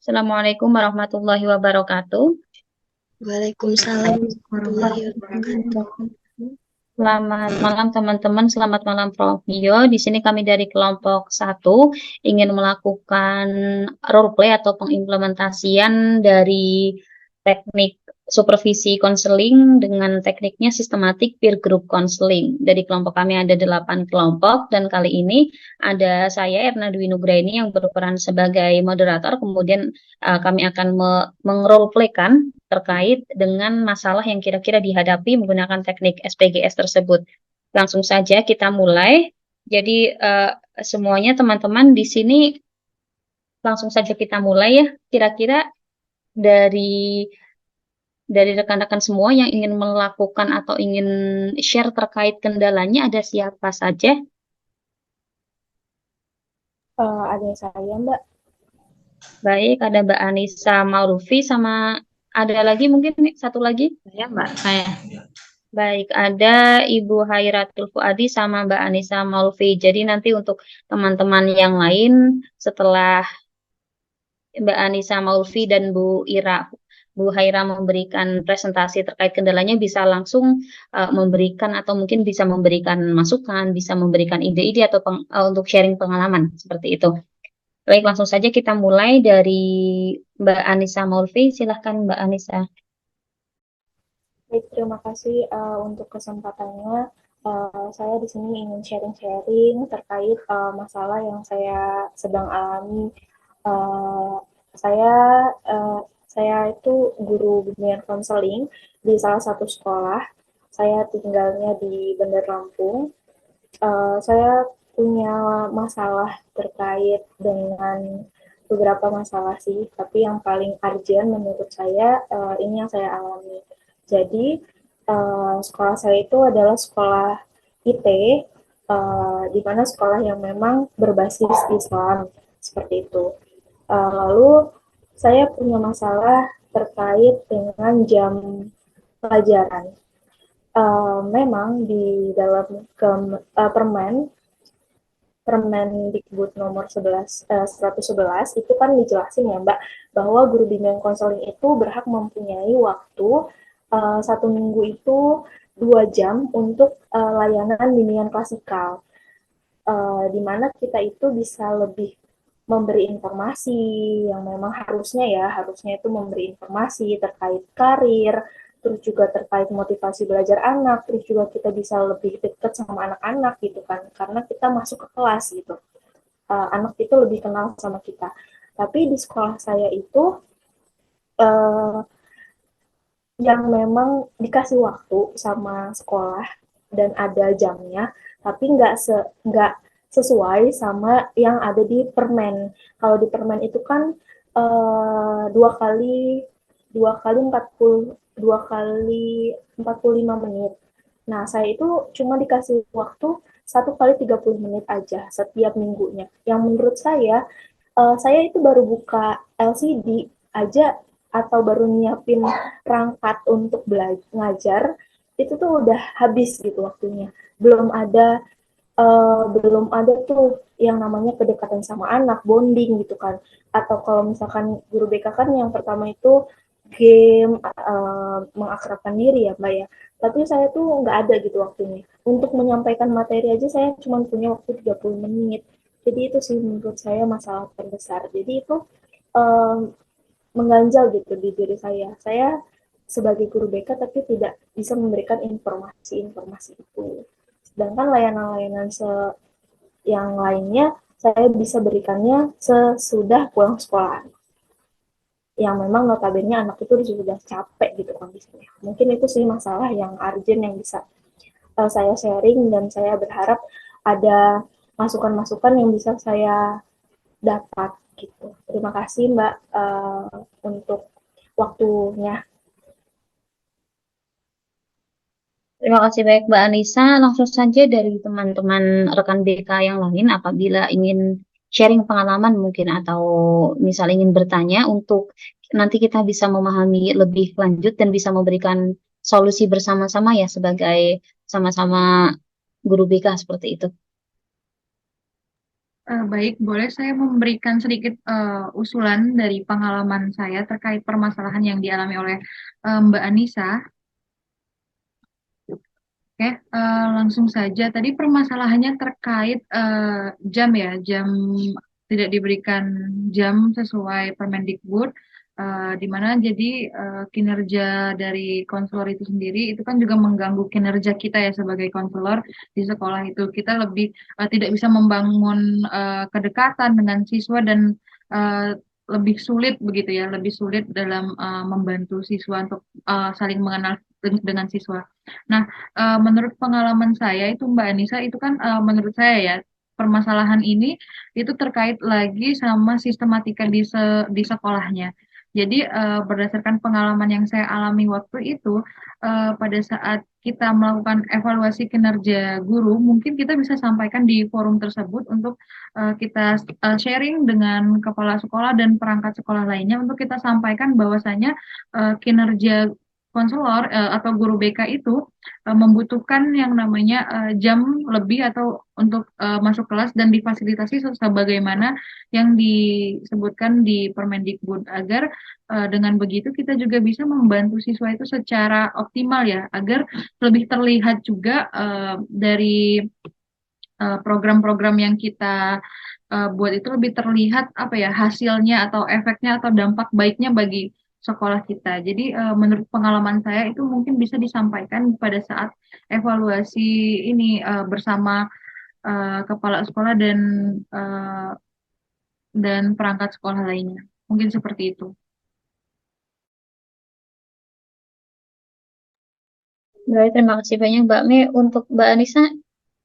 Assalamualaikum warahmatullahi wabarakatuh. Waalaikumsalam warahmatullahi wabarakatuh. Selamat malam teman-teman, selamat malam Prof. Dio. Di sini kami dari kelompok satu ingin melakukan role play atau pengimplementasian dari teknik supervisi konseling dengan tekniknya sistematik peer group counseling. Dari kelompok kami ada 8 kelompok dan kali ini ada saya Erna Dwi Nugraini yang berperan sebagai moderator. Kemudian kami akan meng-role playkan terkait dengan masalah yang kira-kira dihadapi menggunakan teknik SPGS tersebut. Langsung saja kita mulai. Jadi semuanya teman-teman di sini langsung saja kita mulai ya. Kira-kira dari rekan-rekan semua yang ingin melakukan atau ingin share terkait kendalanya ada siapa saja? Ada saya, Mbak. Baik, ada Mbak Anissa Maurufi sama ada lagi mungkin satu lagi. Saya, Mbak. Saya. Baik, ada Ibu Hairatul Fuadi sama Mbak Anissa Maulvi. Jadi nanti untuk teman-teman yang lain setelah Mbak Anissa Maulvi dan Bu Haira memberikan presentasi terkait kendalanya bisa langsung memberikan atau mungkin bisa memberikan masukan, bisa memberikan ide-ide atau untuk sharing pengalaman seperti itu. Baik, langsung saja kita mulai dari Mbak Anissa Maulvi. Silahkan Mbak Anissa. Baik, terima kasih untuk kesempatannya. Saya di sini ingin sharing-sharing terkait masalah yang saya sedang alami. Uh, saya uh, saya itu guru bimbingan konseling di salah satu sekolah. Saya tinggalnya di Bandar Lampung. Saya punya masalah terkait dengan beberapa masalah sih, tapi yang paling urgent menurut saya ini yang saya alami. Jadi sekolah saya itu adalah sekolah IT, di mana sekolah yang memang berbasis Islam seperti itu. Lalu saya punya masalah terkait dengan jam pelajaran. Memang di dalam permen Permendikbud nomor 111 itu kan dijelasin ya Mbak bahwa guru bimbingan konseling itu berhak mempunyai waktu 1 minggu itu 2 jam untuk layanan bimbingan klasikal, di mana kita itu bisa lebih memberi informasi yang memang harusnya itu memberi informasi terkait karir, terus juga terkait motivasi belajar anak, terus juga kita bisa lebih dekat sama anak-anak gitu kan, karena kita masuk ke kelas gitu. Anak itu lebih kenal sama kita. Tapi di sekolah saya itu uh, yang memang dikasih waktu sama sekolah dan ada jamnya, tapi nggak sesuai sama yang ada di permen. Kalau di permen itu kan dua kali 45 menit. Nah, saya itu cuma dikasih waktu 1 kali 30 menit aja setiap minggunya. Yang menurut saya itu baru buka LCD aja atau baru nyiapin perangkat untuk belajar ngajar itu tuh udah habis gitu waktunya. Belum ada tuh yang namanya kedekatan sama anak, bonding gitu kan. Atau kalau misalkan guru BK kan yang pertama itu game, mengakrabkan diri ya Mbak ya. Tapi saya tuh nggak ada gitu waktunya. Untuk menyampaikan materi aja saya cuma punya waktu 30 menit. Jadi itu sih menurut saya masalah terbesar. Jadi itu um, mengganjal gitu di diri saya. Saya sebagai guru BK tapi tidak bisa memberikan informasi-informasi itu. Sedangkan layanan-layanan yang lainnya saya bisa berikannya sesudah pulang sekolah. Yang memang notabene anak itu sudah capek gitu kondisinya. Mungkin itu sih masalah yang urgent yang bisa saya sharing dan saya berharap ada masukan-masukan yang bisa saya dapat gitu. Terima kasih Mbak untuk waktunya. Terima kasih baik Mbak Anissa. Langsung saja dari teman-teman rekan BK yang lain apabila ingin sharing pengalaman mungkin atau misal ingin bertanya untuk nanti kita bisa memahami lebih lanjut dan bisa memberikan solusi bersama-sama ya sebagai sama-sama guru BK seperti itu. Baik, boleh saya memberikan sedikit usulan dari pengalaman saya terkait permasalahan yang dialami oleh Mbak Anissa. Oke, langsung saja. Tadi permasalahannya terkait jam ya, jam tidak diberikan jam sesuai Permendikbud, di mana jadi kinerja dari konselor itu sendiri itu kan juga mengganggu kinerja kita ya sebagai konselor di sekolah itu. Kita lebih tidak bisa membangun kedekatan dengan siswa dan eh, lebih sulit begitu ya, lebih sulit dalam membantu siswa untuk saling mengenal dengan siswa. Nah, menurut pengalaman saya itu Mbak Anissa itu kan menurut saya ya permasalahan ini itu terkait lagi sama sistematika di sekolahnya. Jadi berdasarkan pengalaman yang saya alami waktu itu pada saat kita melakukan evaluasi kinerja guru, mungkin kita bisa sampaikan di forum tersebut untuk kita sharing dengan kepala sekolah dan perangkat sekolah lainnya untuk kita sampaikan bahwasanya kinerja konselor atau guru BK itu membutuhkan yang namanya jam lebih atau untuk masuk kelas dan difasilitasi sebagaimana yang disebutkan di Permendikbud agar dengan begitu kita juga bisa membantu siswa itu secara optimal ya agar lebih terlihat juga dari program-program yang kita buat itu lebih terlihat apa ya hasilnya atau efeknya atau dampak baiknya bagi sekolah kita. Jadi menurut pengalaman saya itu mungkin bisa disampaikan pada saat evaluasi ini bersama kepala sekolah eh, dan perangkat sekolah lainnya. Mungkin seperti itu. Baik, terima kasih banyak Mbak Mei. Untuk Mbak Anissa,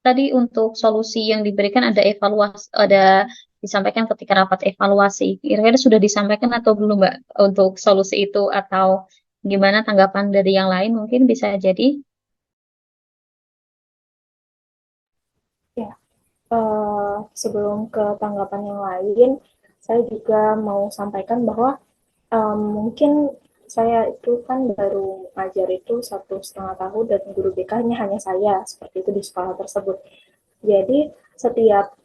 tadi untuk solusi yang diberikan ada evaluasi, ada disampaikan ketika rapat evaluasi. Kira-kira sudah disampaikan atau belum Mbak untuk solusi itu atau gimana tanggapan dari yang lain mungkin bisa jadi? Ya, sebelum ke tanggapan yang lain, saya juga mau sampaikan bahwa mungkin saya itu kan baru ngajar itu 1,5 tahun dan guru BK-nya hanya saya, seperti itu di sekolah tersebut. Jadi setiap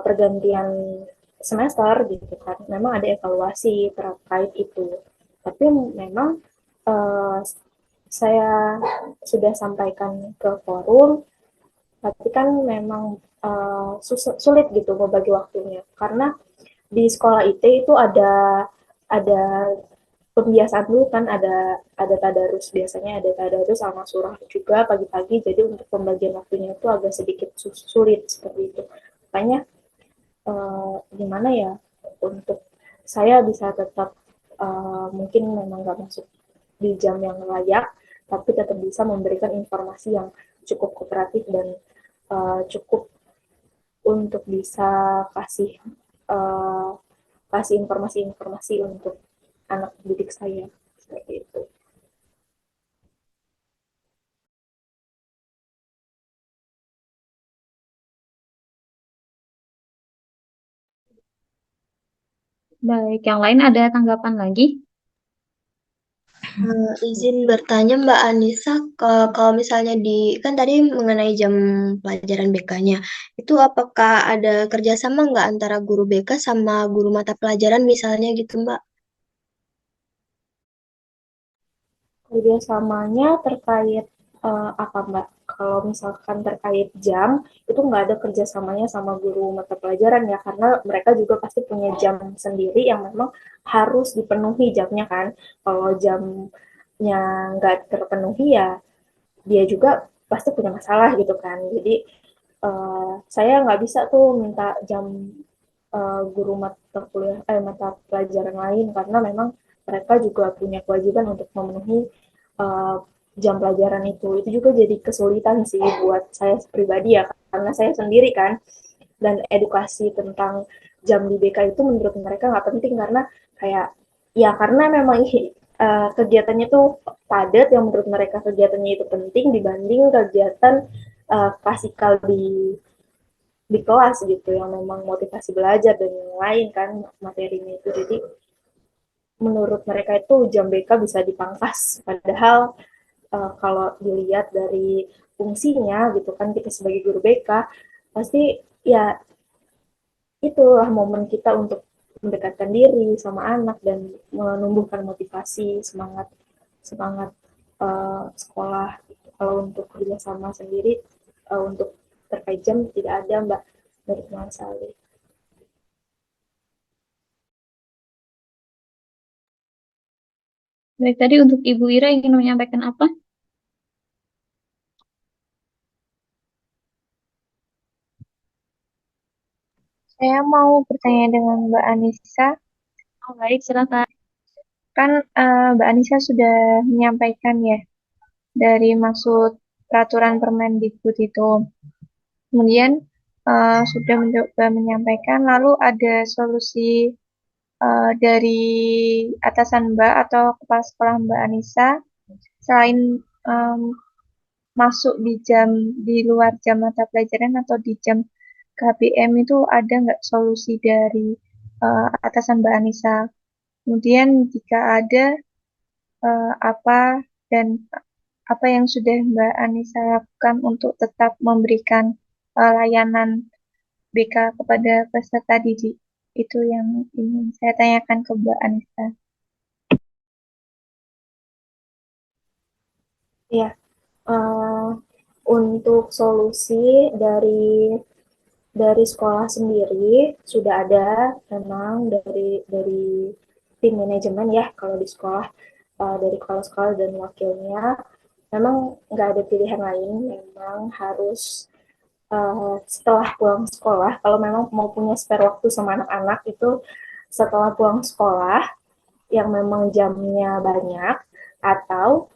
pergantian semester gitu kan, memang ada evaluasi terkait itu. Tapi memang uh, saya sudah sampaikan ke forum, tapi kan memang sulit gitu membagi waktunya karena di sekolah IT itu ada pembiasaan dulu kan ada tadarus, biasanya ada tadarus sama surah juga pagi-pagi, jadi untuk pembagian waktunya itu agak sedikit sulit seperti itu. Makanya gimana ya untuk saya bisa tetap mungkin memang nggak masuk di jam yang layak, tapi tetap bisa memberikan informasi yang cukup kooperatif dan cukup untuk bisa kasih uh, kasih informasi-informasi untuk anak didik saya seperti itu. Baik, yang lain ada tanggapan lagi? Izin bertanya Mbak Anissa, kalau misalnya kan tadi mengenai jam pelajaran BK-nya, itu apakah ada kerjasama nggak antara guru BK sama guru mata pelajaran misalnya gitu Mbak? Kerjasamanya terkait apa Mbak? Kalau misalkan terkait jam, itu nggak ada kerjasamanya sama guru mata pelajaran ya, karena mereka juga pasti punya jam sendiri yang memang harus dipenuhi jamnya kan. Kalau jamnya nggak terpenuhi ya, dia juga pasti punya masalah gitu kan. Jadi saya nggak bisa tuh minta jam guru mata pelajaran lain karena memang mereka juga punya kewajiban untuk memenuhi uh, jam pelajaran itu. Itu juga jadi kesulitan sih buat saya pribadi ya, karena saya sendiri kan, dan edukasi tentang jam di BK itu menurut mereka nggak penting karena kayak ya karena memang kegiatannya tuh padat, yang menurut mereka kegiatannya itu penting dibanding kegiatan klasikal di kelas gitu yang memang motivasi belajar dan yang lain kan materinya itu. Jadi menurut mereka itu jam BK bisa dipangkas, padahal kalau dilihat dari fungsinya gitu kan, kita sebagai guru BK pasti ya itulah momen kita untuk mendekatkan diri sama anak dan menumbuhkan motivasi, semangat semangat sekolah. Kalau untuk kerjasama sendiri, untuk terkait jam tidak ada Mbak dari teman saya. Baik, tadi untuk Ibu Ira ingin menyampaikan apa? Saya mau bertanya dengan Mbak Anissa. Oh, baik, silakan. Kan Mbak Anissa sudah menyampaikan ya dari maksud peraturan Permendikbud itu. Kemudian sudah mencoba menyampaikan, lalu ada solusi dari atasan Mbak atau kepala sekolah Mbak Anissa selain em, masuk di luar jam mata pelajaran atau di jam KBM itu ada nggak solusi dari atasan Mbak Anissa? Kemudian jika ada apa dan apa yang sudah Mbak Anissa lakukan untuk tetap memberikan layanan BK kepada peserta didik? Itu yang ingin saya tanyakan ke Mbak Anissa. Ya, uh, untuk solusi dari sekolah sendiri sudah ada memang dari tim manajemen ya kalau di sekolah, dari kepala sekolah dan wakilnya memang nggak ada pilihan lain, memang harus setelah pulang sekolah kalau memang mau punya spare waktu sama anak-anak itu setelah pulang sekolah yang memang jamnya banyak atau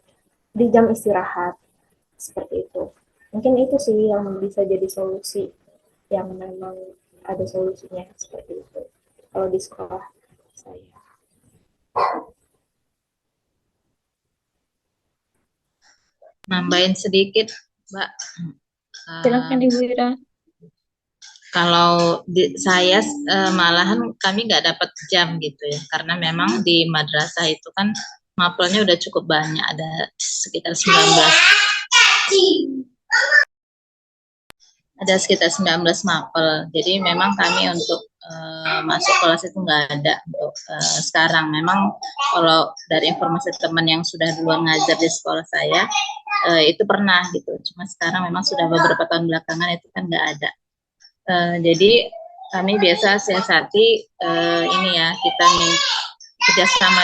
di jam istirahat seperti itu. Mungkin itu sih yang bisa jadi solusi, yang memang ada solusinya seperti itu kalau di sekolah saya. Nambahin sedikit, Mbak. Silakan Ibu Ira. Kalau saya malahan kami nggak dapat jam gitu ya, karena memang di madrasah itu kan mapelnya udah cukup banyak, ada sekitar 19. Ada sekitar 19 mapel. Jadi memang kami untuk masuk kelas itu nggak ada untuk sekarang. Memang kalau dari informasi teman yang sudah duluan ngajar di sekolah saya, itu pernah gitu. Cuma sekarang memang sudah beberapa tahun belakangan itu kan nggak ada. Jadi kami biasa siasati ini ya, kita kerjasama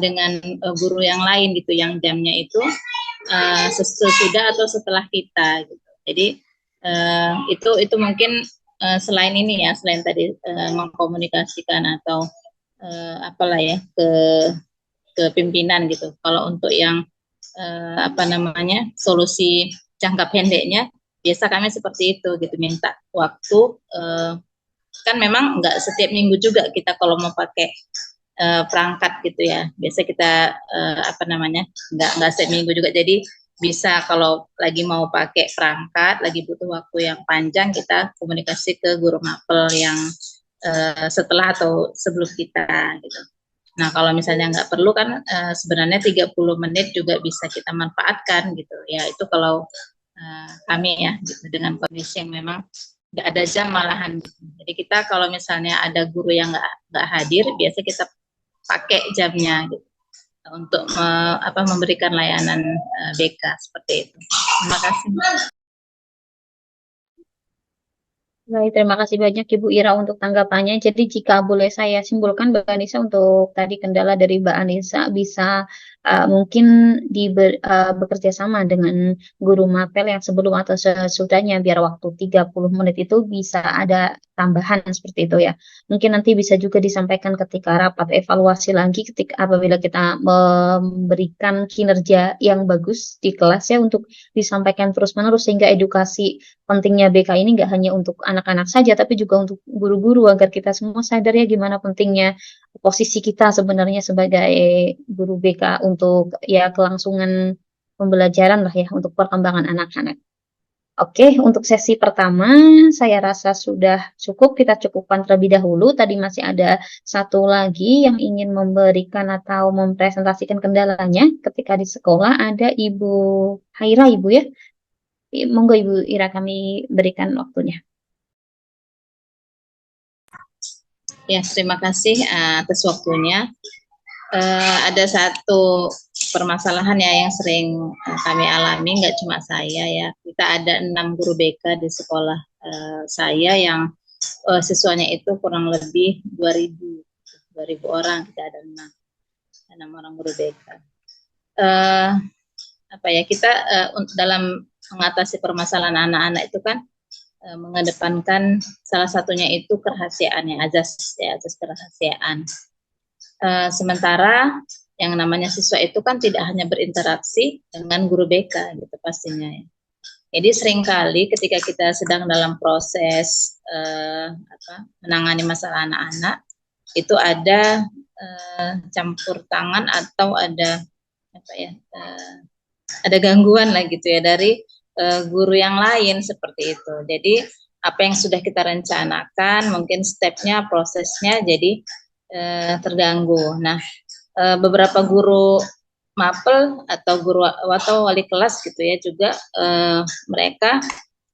dengan guru yang lain gitu, yang jamnya itu sesudah atau setelah kita gitu. Jadi itu mungkin selain ini ya, selain tadi mengkomunikasikan atau apalah ya ke pimpinan gitu. Kalau untuk yang solusi jangka pendeknya, biasa kami seperti itu gitu, minta waktu. Kan memang nggak setiap minggu juga kita kalau mau pakai perangkat gitu ya. Biasa kita nggak setiap minggu juga. Jadi bisa kalau lagi mau pakai perangkat, lagi butuh waktu yang panjang, kita komunikasi ke guru mapel yang setelah atau sebelum kita gitu. Nah, kalau misalnya nggak perlu kan sebenarnya 30 menit juga bisa kita manfaatkan gitu. Ya, itu kalau kami ya gitu, dengan kondisi yang memang nggak ada jam malahan. Jadi kita kalau misalnya ada guru yang nggak hadir, biasa kita pakai jamnya gitu untuk memberikan layanan BK seperti itu. Terima kasih. Baik, terima kasih banyak Ibu Ira untuk tanggapannya. Jadi jika boleh saya simpulkan Mbak Anissa, untuk tadi kendala dari Mbak Anissa bisa mungkin bekerja sama dengan guru mapel yang sebelum atau sesudahnya, biar waktu 30 menit itu bisa ada tambahan seperti itu ya. Mungkin nanti bisa juga disampaikan ketika rapat evaluasi lagi, ketika apabila kita memberikan kinerja yang bagus di kelas ya, untuk disampaikan terus-menerus, sehingga edukasi pentingnya BK ini nggak hanya untuk anak-anak saja, tapi juga untuk guru-guru, agar kita semua sadar ya gimana pentingnya posisi kita sebenarnya sebagai guru BK untuk ya kelangsungan pembelajaran lah ya, untuk perkembangan anak-anak. Oke, untuk sesi pertama saya rasa sudah cukup, kita cukupkan terlebih dahulu. Tadi masih ada satu lagi yang ingin memberikan atau mempresentasikan kendalanya ketika di sekolah, ada Ibu Haira, Ibu ya. Monggo Ibu Ira, kami berikan waktunya. Ya, terima kasih atas waktunya. Ada satu permasalahan ya yang sering kami alami, nggak cuma saya ya. Kita ada 6 guru BK di sekolah saya yang siswanya itu kurang lebih 2.000 orang. Kita ada 6 orang guru BK. Kita dalam mengatasi permasalahan anak-anak itu kan mengedepankan salah satunya itu kerahasiaan ya, azas kerahasiaan. Sementara yang namanya siswa itu kan tidak hanya berinteraksi dengan guru BK gitu pastinya ya. Jadi seringkali ketika kita sedang dalam proses menangani masalah anak-anak itu ada campur tangan atau ada ada gangguan lah gitu ya dari guru yang lain seperti itu. Jadi apa yang sudah kita rencanakan mungkin stepnya, prosesnya jadi terganggu. Nah, beberapa guru mapel atau guru atau wali kelas gitu ya juga mereka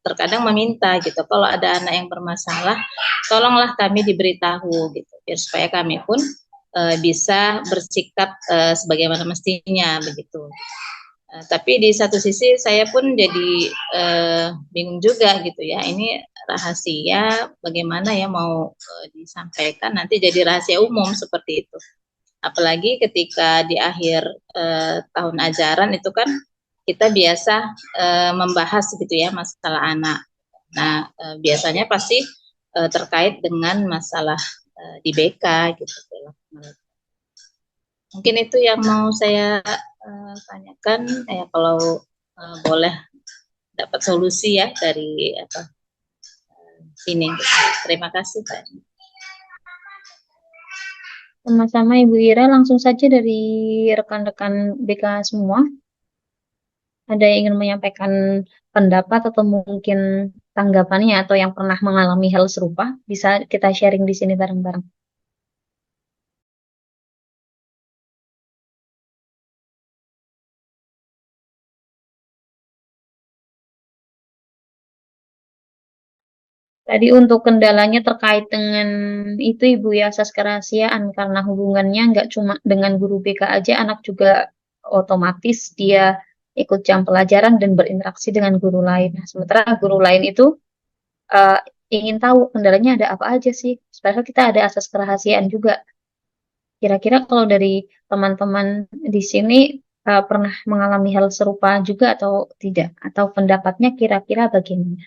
terkadang meminta gitu kalau ada anak yang bermasalah tolonglah kami diberitahu gitu biar supaya kami pun bisa bersikap sebagaimana mestinya begitu. Tapi di satu sisi saya pun jadi bingung juga gitu ya, ini rahasia bagaimana ya mau disampaikan nanti jadi rahasia umum seperti itu. Apalagi ketika di akhir tahun ajaran itu kan kita biasa membahas gitu ya masalah anak. Nah biasanya pasti terkait dengan masalah di BK gitu. Mungkin itu yang mau saya tanyakan ya, kalau boleh dapat solusi ya dari sini. Terima kasih Pak. Sama-sama Ibu Ira, langsung saja dari rekan-rekan BK semua. Ada yang ingin menyampaikan pendapat atau mungkin tanggapannya atau yang pernah mengalami hal serupa, bisa kita sharing di sini bareng-bareng. Tadi untuk kendalanya terkait dengan itu Ibu ya, asas kerahasiaan, karena hubungannya nggak cuma dengan guru BK aja, anak juga otomatis dia ikut jam pelajaran dan berinteraksi dengan guru lain. Nah, sementara guru lain itu ingin tahu kendalanya ada apa aja sih, padahal kita ada asas kerahasiaan juga. Kira-kira kalau dari teman-teman di sini pernah mengalami hal serupa juga atau tidak? Atau pendapatnya kira-kira bagaimana?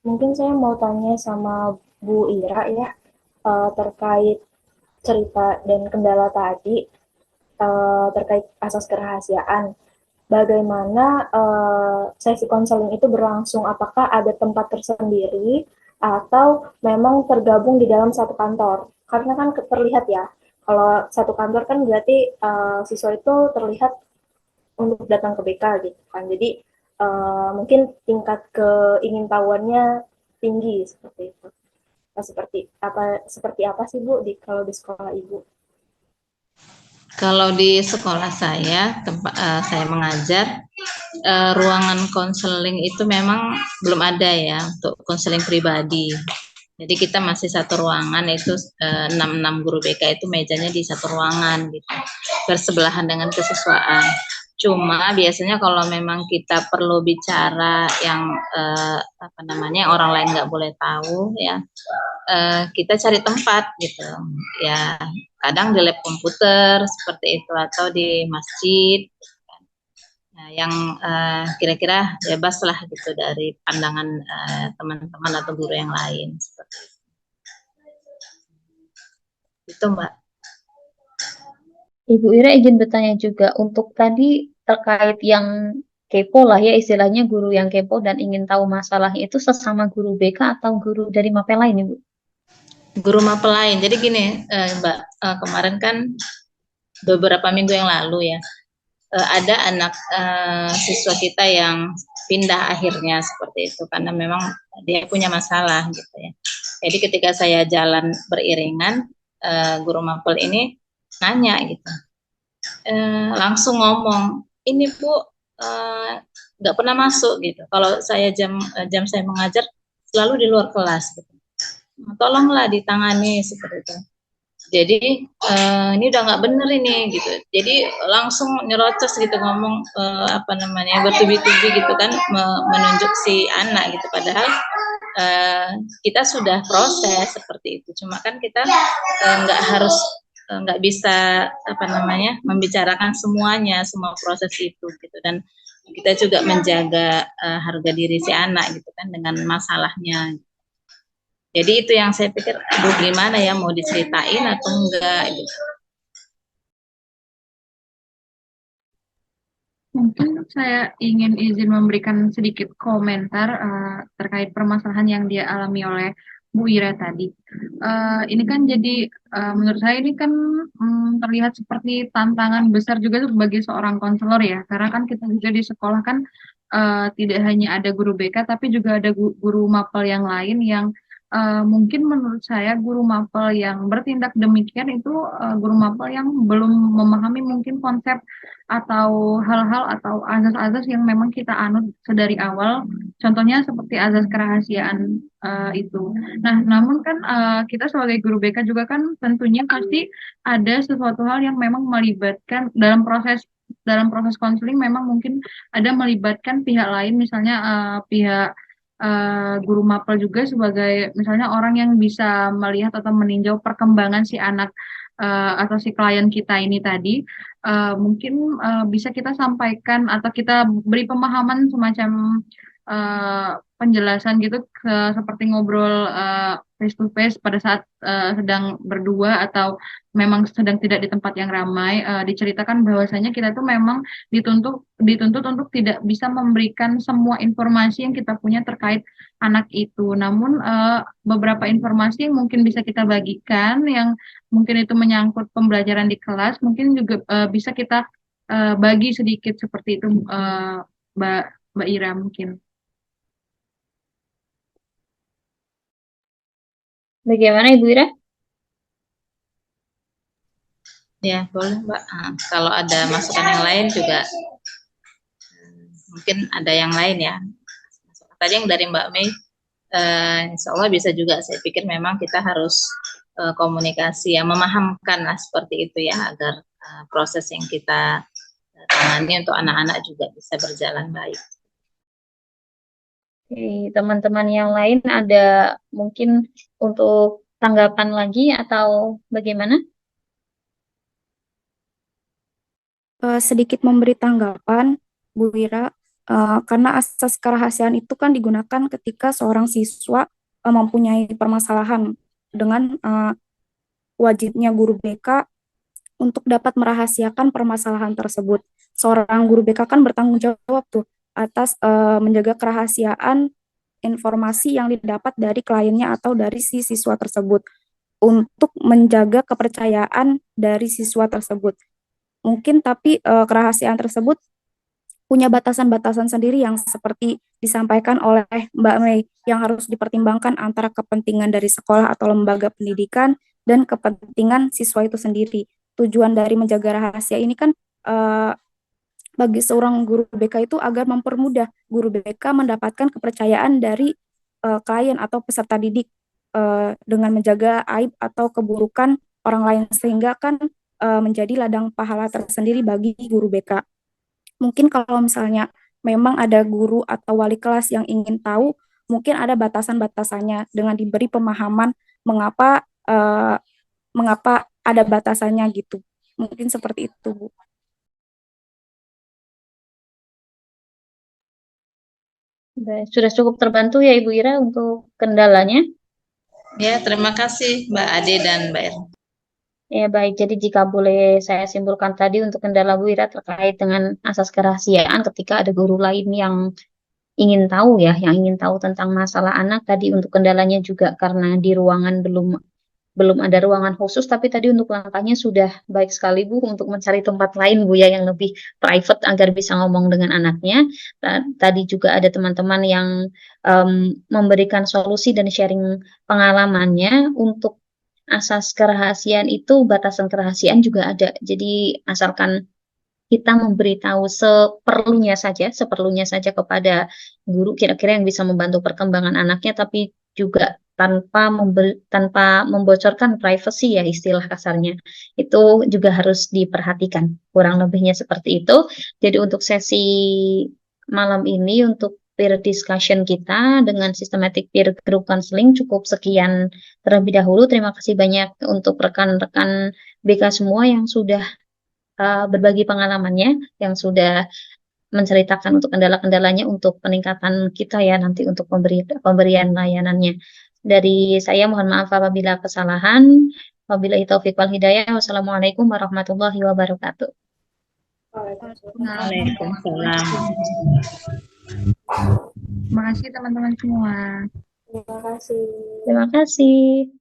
Mungkin saya mau tanya sama Bu Ira ya, terkait cerita dan kendala tadi, terkait asas kerahasiaan. Bagaimana sesi konseling itu berlangsung? Apakah ada tempat tersendiri atau memang tergabung di dalam satu kantor? Karena kan terlihat ya, kalau satu kantor kan berarti siswa itu terlihat untuk datang ke BK gitu kan. Jadi mungkin tingkat keingintahuannya tinggi seperti itu. Nah, seperti apa sih Bu kalau di sekolah Ibu? Kalau di sekolah saya, tempat saya mengajar, ruangan konseling itu memang belum ada ya untuk konseling pribadi. Jadi kita masih satu ruangan, itu 6 guru BK itu mejanya di satu ruangan gitu, bersebelahan dengan kesiswaan. Cuma biasanya kalau memang kita perlu bicara yang orang lain nggak boleh tahu ya, kita cari tempat gitu ya, kadang di lab komputer seperti itu atau di masjid. Nah, yang kira-kira bebas lah gitu dari pandangan teman-teman atau guru yang lain seperti itu Mbak. Ibu Ira izin bertanya juga untuk tadi terkait yang kepo lah ya, istilahnya guru yang kepo dan ingin tahu masalahnya itu sesama guru BK atau guru dari mapel lain Ibu? Guru mapel lain. Jadi gini Mbak, kemarin kan beberapa minggu yang lalu ya, ada anak siswa kita yang pindah akhirnya seperti itu karena memang dia punya masalah gitu ya. Jadi ketika saya jalan beriringan, guru mapel ini nanya gitu, langsung ngomong, ini Bu nggak pernah masuk gitu. Kalau saya jam saya mengajar selalu di luar kelas gitu. Tolonglah ditangani seperti itu. Jadi ini udah nggak bener ini gitu. Jadi langsung nyerocos gitu ngomong apa namanya bertubi-tubi gitu kan menunjuk si anak gitu. Padahal kita sudah proses seperti itu. Cuma kan kita nggak harus nggak bisa apa namanya membicarakan semuanya semua proses itu gitu. Dan kita juga menjaga harga diri si anak gitu kan dengan masalahnya. Jadi itu yang saya pikir, aduh gimana ya mau diceritain atau enggak gitu. Mungkin saya ingin izin memberikan sedikit komentar terkait permasalahan yang dia alami oleh Bu Ira tadi. Ini kan jadi menurut saya ini kan terlihat seperti tantangan besar juga tuh bagi seorang konselor ya, karena kan kita juga di sekolah kan tidak hanya ada guru BK tapi juga ada guru mapel yang lain yang mungkin menurut saya guru mapel yang bertindak demikian itu guru mapel yang belum memahami mungkin konsep atau hal-hal atau azas-azas yang memang kita anut sedari awal, contohnya seperti azas kerahasiaan itu. Nah, namun kan kita sebagai guru BK juga kan tentunya pasti ada sesuatu hal yang memang melibatkan dalam proses konseling memang mungkin ada melibatkan pihak lain, misalnya pihak guru mapel juga sebagai misalnya orang yang bisa melihat atau meninjau perkembangan si anak atau si klien kita ini tadi mungkin bisa kita sampaikan atau kita beri pemahaman semacam penjelasan gitu seperti ngobrol face to face pada saat sedang berdua atau memang sedang tidak di tempat yang ramai diceritakan bahwasanya kita tuh memang dituntut untuk tidak bisa memberikan semua informasi yang kita punya terkait anak itu. Namun beberapa informasi yang mungkin bisa kita bagikan yang mungkin itu menyangkut pembelajaran di kelas, mungkin juga bisa kita bagi sedikit seperti itu, Mbak Mbak Ira mungkin. Bagaimana Ibu Ira? Ya boleh Mbak. Kalau ada masukan yang lain juga mungkin ada yang lain ya. Tadi yang dari Mbak Mei, insya Allah bisa juga. Saya pikir memang kita harus komunikasi yang memahamkan lah seperti itu ya agar proses yang kita tangani untuk anak-anak juga bisa berjalan baik. Oke, teman-teman yang lain ada mungkin untuk tanggapan lagi atau bagaimana? Sedikit memberi tanggapan, Bu Wira, karena asas kerahasiaan itu kan digunakan ketika seorang siswa mempunyai permasalahan dengan wajibnya guru BK untuk dapat merahasiakan permasalahan tersebut. Seorang guru BK kan bertanggung jawab tuh atas menjaga kerahasiaan informasi yang didapat dari kliennya atau dari si siswa tersebut untuk menjaga kepercayaan dari siswa tersebut. Mungkin tapi kerahasiaan tersebut punya batasan-batasan sendiri yang seperti disampaikan oleh Mbak Mei yang harus dipertimbangkan antara kepentingan dari sekolah atau lembaga pendidikan dan kepentingan siswa itu sendiri. Tujuan dari menjaga rahasia ini kan bagi seorang guru BK itu agar mempermudah guru BK mendapatkan kepercayaan dari klien atau peserta didik dengan menjaga aib atau keburukan orang lain sehingga kan menjadi ladang pahala tersendiri bagi guru BK. Mungkin kalau misalnya memang ada guru atau wali kelas yang ingin tahu, mungkin ada batasan-batasannya dengan diberi pemahaman mengapa ada batasannya gitu. Mungkin seperti itu, Bu. Sudah cukup terbantu ya Ibu Ira untuk kendalanya? Ya, terima kasih Mbak Ade dan Mbak Erna. Ya baik, jadi jika boleh saya simpulkan tadi untuk kendala Bu Ira terkait dengan asas kerahasiaan ketika ada guru lain yang ingin tahu ya, yang ingin tahu tentang masalah anak tadi untuk kendalanya juga karena di ruangan belum ada ruangan khusus, tapi tadi untuk langkahnya sudah baik sekali Bu untuk mencari tempat lain Bu ya yang lebih private agar bisa ngomong dengan anaknya. Tadi juga ada teman-teman yang memberikan solusi dan sharing pengalamannya untuk asas kerahasiaan itu, batasan kerahasiaan juga ada. Jadi asalkan kita memberitahu seperlunya saja kepada guru kira-kira yang bisa membantu perkembangan anaknya, tapi juga tanpa membocorkan privacy ya istilah kasarnya. Itu juga harus diperhatikan. Kurang lebihnya seperti itu. Jadi untuk sesi malam ini untuk peer discussion kita dengan systematic peer group counseling cukup sekian terlebih dahulu. Terima kasih banyak untuk rekan-rekan BK semua yang sudah berbagi pengalamannya, yang sudah menceritakan untuk kendala-kendalanya untuk peningkatan kita ya nanti untuk pemberian layanannya. Dari saya mohon maaf apabila kesalahan. Wabillahi taufiq wal hidayah. Wassalamualaikum warahmatullahi wabarakatuh. Waalaikumsalam. Terima kasih teman-teman semua. Terima kasih. Terima kasih.